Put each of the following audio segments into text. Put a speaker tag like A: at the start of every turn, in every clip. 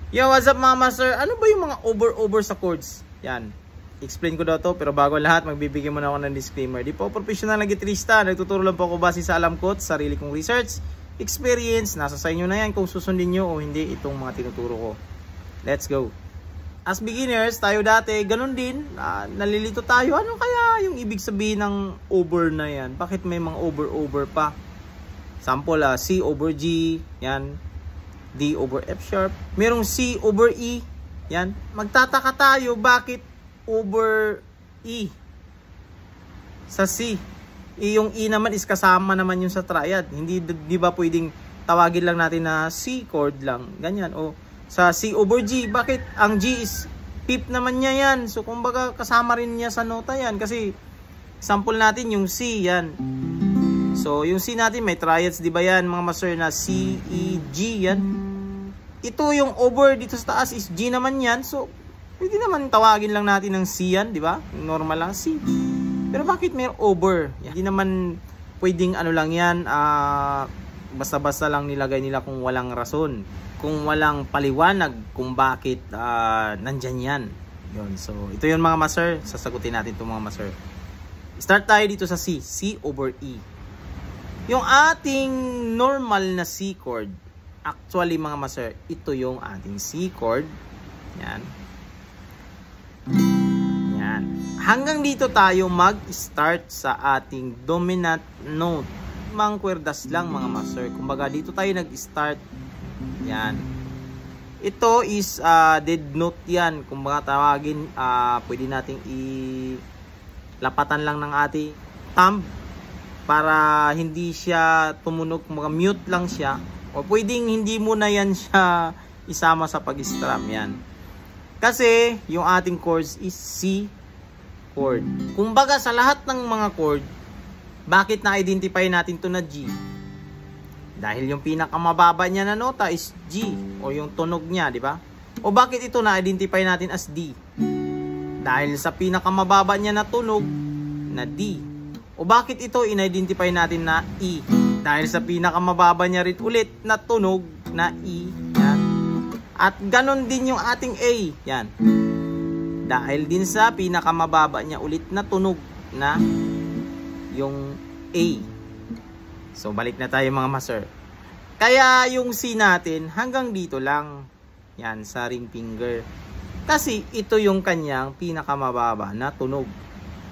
A: Yo, what's up mga master? Ano ba yung mga over sa chords? Yan. Explain ko daw to, pero bago lahat, magbibigay muna ako ng disclaimer. Di po professional na gitarista, nagtuturo lang po ako base sa alam ko at sarili kong research, experience, nasa sa inyo na yan kung susundin nyo o hindi itong mga tinuturo ko. Let's go! As beginners, tayo dati, ganun din, nalilito tayo. Ano kaya yung ibig sabihin ng over na yan? Bakit may mga over pa? Sample, C over G, yan. D over F sharp. Merong C over E. Yan. Magtataka tayo bakit over E sa C. Yung E naman is kasama naman yung sa triad. Hindi, di ba pwedeng tawagin lang natin na C chord lang. Ganyan. O sa C over G. Bakit ang G is fifth naman niya yan. So kumbaga kasama rin niya sa nota yan. Kasi sample natin yung C. Yan. So, yung C natin, may triads, di ba yan, mga master, na C, E, G, yan. Ito, yung over dito sa taas is G naman yan. So, pwede naman tawagin lang natin ng C yan, di ba? Normal lang, C. Pero bakit may over? Hindi naman pwedeng ano lang yan, basta-basta lang nilagay nila kung walang rason. Kung walang paliwanag kung bakit nandyan yan. Yun. So, ito yun mga master. Sasagutin natin ito mga master. Start tayo dito sa C. C over E. Yung ating normal na C chord, actually mga master, ito yung ating C chord. Yan. Yan. Hanggang dito tayo mag-start sa ating dominant note. Mga kwerdas lang mga master. Kumbaga dito tayo nag-start. Yan. Ito is dead note yan. Kumbaga tawagin, pwede nating ilapatan lang ng ating thumb para hindi siya tumunog, mute lang siya. O pwedeng hindi mo na yan siya isama sa pag-strum yan. Kasi yung ating chords is C chord. Kumbaga sa lahat ng mga chord, bakit na-identify natin to na G? Dahil yung pinakamababa niya na nota is G o yung tunog niya, di ba? O bakit ito na-identify natin as D? Dahil sa pinakamababa niya na tunog na D. O bakit ito in-identify natin na E? Dahil sa pinakamababa niya rin ulit na tunog na E. Yan. At ganon din yung ating A. Yan. Dahil din sa pinakamababa niya ulit na tunog na yung A. So balik na tayo mga master. Kaya yung C natin hanggang dito lang. Yan sa ring finger. Kasi ito yung kanyang pinakamababa na tunog.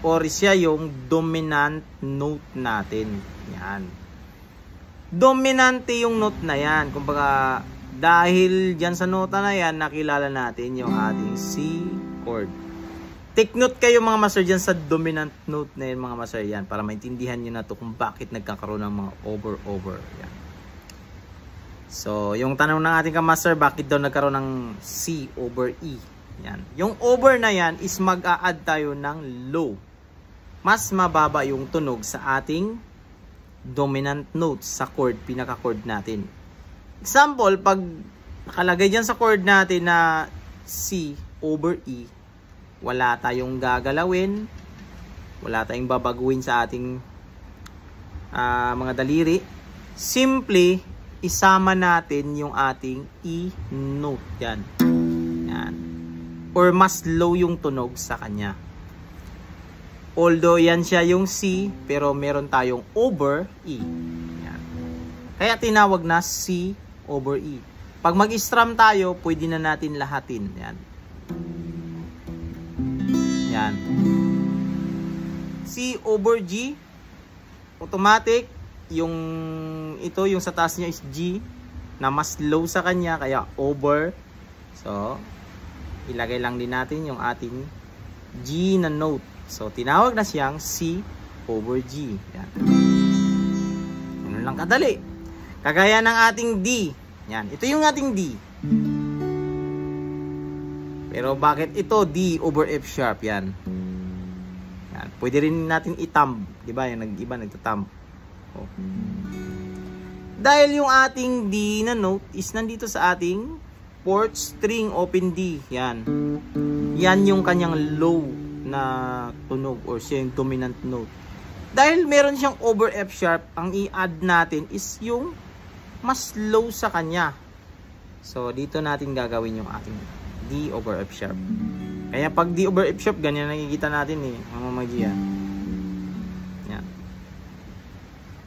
A: Or siya yung dominant note natin. Yan. Dominante yung note na yan. Kumbaga, dahil dyan sa nota na yan, nakilala natin yung ating C chord. Take note kayo mga master dyan sa dominant note na yan mga master yan. Para maintindihan nyo na to kung bakit nagkakaroon ng mga over. Yan. So, yung tanong ng ating kamaster, bakit daw nagkaroon ng C over E? Yan. Yung over na yan is mag-a-add tayo ng low. Mas mababa yung tunog sa ating dominant notes sa chord, pinaka-chord natin. Example, pag nakalagay dyan sa chord natin na C over E, wala tayong gagalawin, wala tayong babaguhin sa ating mga daliri. Simply, isama natin yung ating E note. Yan. Yan. Or mas low yung tunog sa kanya. Although yan siya yung C, pero meron tayong over E. Yan. Kaya tinawag na C over E. Pag mag-strum tayo, pwede na natin lahatin. Yan. Yan. C over G. Automatic. Yung ito, yung sa taas niya is G, na mas low sa kanya, kaya over. So, ilagay lang din natin yung ating G na note. So, tinawag na siyang C over G. Yan. Ganun lang kadali. Kagaya ng ating D. Yan. Ito yung ating D. Pero bakit ito D over F sharp? Yan. Yan. Pwede rin natin i-thumb. Diba? Yung iba nagtathumb. Oh. Dahil yung ating D na note is nandito sa ating fourth string open D. Yan. Yan yung kanyang low na tunog or siya yung dominant note. Dahil meron siyang over F sharp, ang i-add natin is yung mas low sa kanya. So, dito natin gagawin yung ating D over F sharp. Kaya pag D over F sharp, ganyan nakikita natin eh, mga magiya. Yan.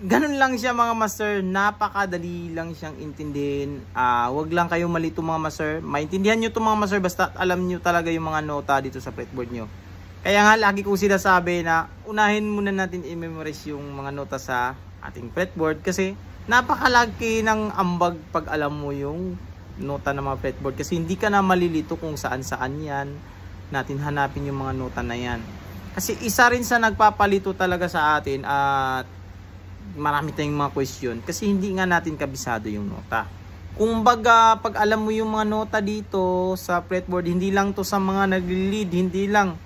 A: Ganun lang siya mga master, napakadali lang siyang intindihin. Wag lang kayong malito mga master. Maintindihan nyo to mga master, basta alam nyo talaga yung mga nota dito sa fretboard nyo. Kaya nga lagi ko sinasabi na unahin muna natin i-memorize yung mga nota sa ating fretboard kasi napakalaki ng ambag pag alam mo yung nota ng mga fretboard kasi hindi ka na malilito kung saan-saan yan natin hanapin yung mga nota na yan. Kasi isa rin sa nagpapalito talaga sa atin at marami tayong mga question kasi hindi nga natin kabisado yung nota. Kung baga pag alam mo yung mga nota dito sa fretboard, hindi lang to sa mga nagli-lead, hindi lang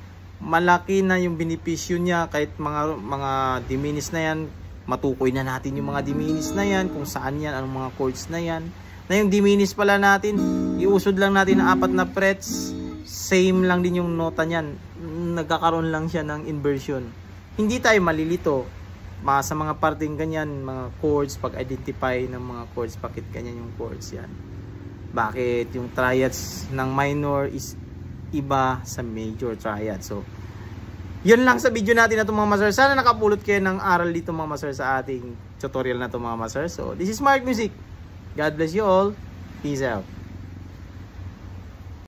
A: malaki na yung benepisyo niya kahit mga diminished na yan, matukoy na natin yung mga diminished na yan, kung saan yan, anong mga chords na yan. Na yung diminished pala natin, iusod lang natin ng 4 na frets, same lang din yung nota niyan, nagkakaroon lang siya ng inversion. Hindi tayo malilito sa mga parting ganyan, mga chords, pag-identify ng mga chords, bakit ganyan yung chords yan. Bakit yung triads ng minor is iba sa major triad. So, yun lang sa video natin na ito mga master. Sana nakapulot kayo ng aral dito mga master sa ating tutorial na ito mga master. So, this is Mark Music. God bless you all. Peace out.